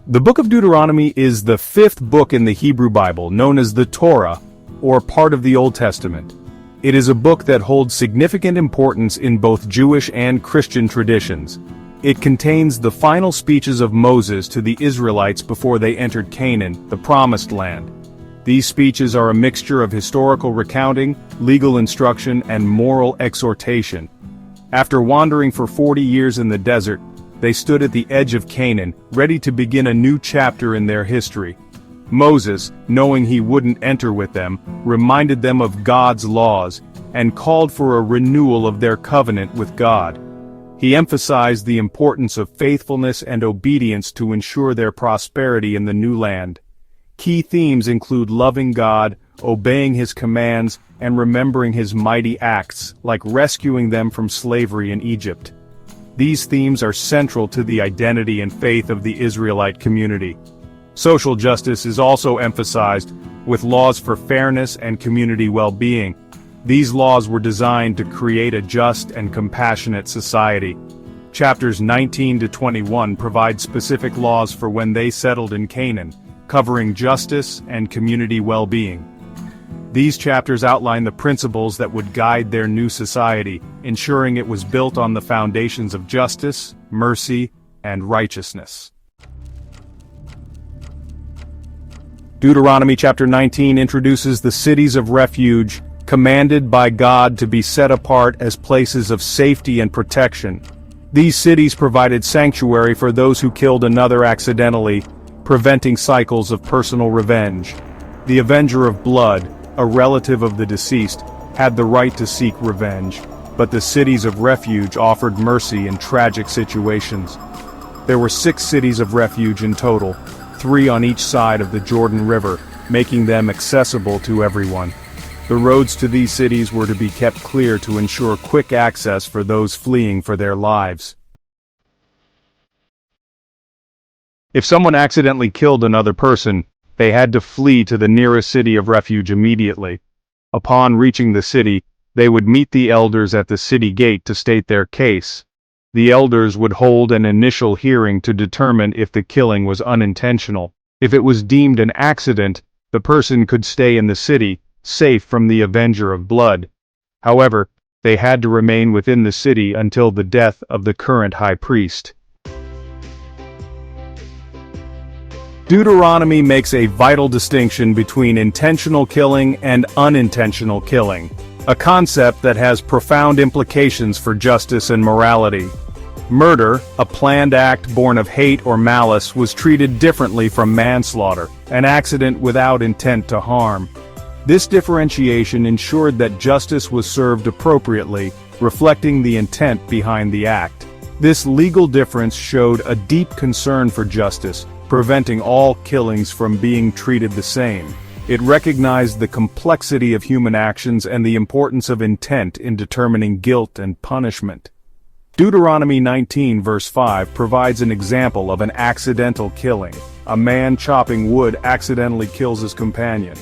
The book of Deuteronomy is the fifth book in the Hebrew Bible, known as the Torah, or part of the Old Testament. It is a book that holds significant importance in both Jewish and Christian traditions. It contains the final speeches of Moses to the Israelites before they entered Canaan, the Promised Land. These speeches are a mixture of historical recounting, legal instruction, and moral exhortation. After wandering for 40 years in the desert, they stood at the edge of Canaan, ready to begin a new chapter in their history. Moses, knowing he wouldn't enter with them, reminded them of God's laws, and called for a renewal of their covenant with God. He emphasized the importance of faithfulness and obedience to ensure their prosperity in the new land. Key themes include loving God, obeying His commands, and remembering His mighty acts, like rescuing them from slavery in Egypt. These themes are central to the identity and faith of the Israelite community. Social justice is also emphasized, with laws for fairness and community well-being. These laws were designed to create a just and compassionate society. Chapters 19 to 21 provide specific laws for when they settled in Canaan, covering justice and community well-being. These chapters outline the principles that would guide their new society, ensuring it was built on the foundations of justice, mercy, and righteousness. Deuteronomy chapter 19 introduces the cities of refuge, commanded by God to be set apart as places of safety and protection. These cities provided sanctuary for those who killed another accidentally, preventing cycles of personal revenge. The avenger of blood, a relative of the deceased, had the right to seek revenge, but the cities of refuge offered mercy in tragic situations. There were 6 cities of refuge in total, 3 on each side of the Jordan River, making them accessible to everyone. The roads to these cities were to be kept clear to ensure quick access for those fleeing for their lives. If someone accidentally killed another person, they had to flee to the nearest city of refuge immediately. Upon reaching the city, they would meet the elders at the city gate to state their case. The elders would hold an initial hearing to determine if the killing was unintentional. If it was deemed an accident, the person could stay in the city, safe from the avenger of blood. However, they had to remain within the city until the death of the current high priest. Deuteronomy makes a vital distinction between intentional killing and unintentional killing, a concept that has profound implications for justice and morality. Murder, a planned act born of hate or malice, was treated differently from manslaughter, an accident without intent to harm. This differentiation ensured that justice was served appropriately, reflecting the intent behind the act. This legal difference showed a deep concern for justice, preventing all killings from being treated the same. It recognized the complexity of human actions and the importance of intent in determining guilt and punishment. Deuteronomy 19 verse 5 provides an example of an accidental killing. A man chopping wood accidentally kills his companion.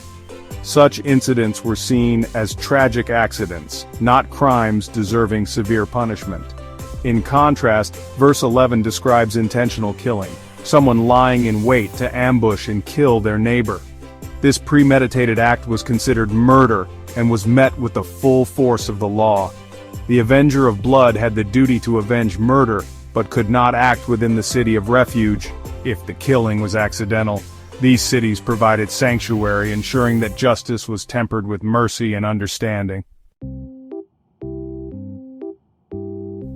Such incidents were seen as tragic accidents, not crimes deserving severe punishment. In contrast, verse 11 describes intentional killing, someone lying in wait to ambush and kill their neighbor. This premeditated act was considered murder and was met with the full force of the law. The avenger of blood had the duty to avenge murder, but could not act within the city of refuge if the killing was accidental. These cities provided sanctuary, ensuring that justice was tempered with mercy and understanding.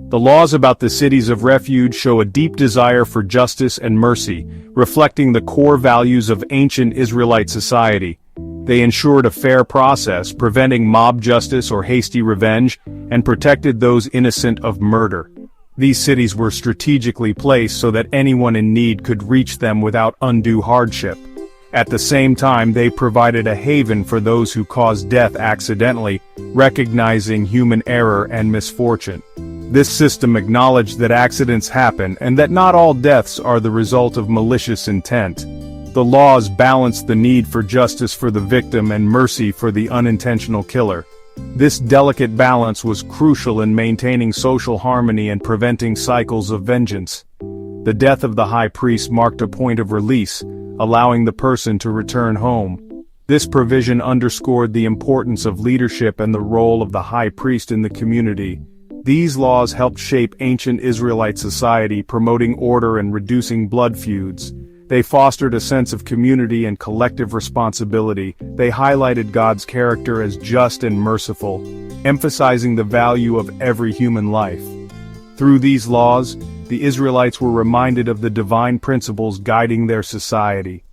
The laws about the cities of refuge show a deep desire for justice and mercy, reflecting the core values of ancient Israelite society. They ensured a fair process, preventing mob justice or hasty revenge, and protected those innocent of murder. These cities were strategically placed so that anyone in need could reach them without undue hardship. At the same time, they provided a haven for those who caused death accidentally, recognizing human error and misfortune. This system acknowledged that accidents happen and that not all deaths are the result of malicious intent. The laws balanced the need for justice for the victim and mercy for the unintentional killer. This delicate balance was crucial in maintaining social harmony and preventing cycles of vengeance. The death of the high priest marked a point of release, allowing the person to return home. This provision underscored the importance of leadership and the role of the high priest in the community. These laws helped shape ancient Israelite society, promoting order and reducing blood feuds. They fostered a sense of community and collective responsibility. They highlighted God's character as just and merciful, emphasizing the value of every human life. Through these laws, the Israelites were reminded of the divine principles guiding their society.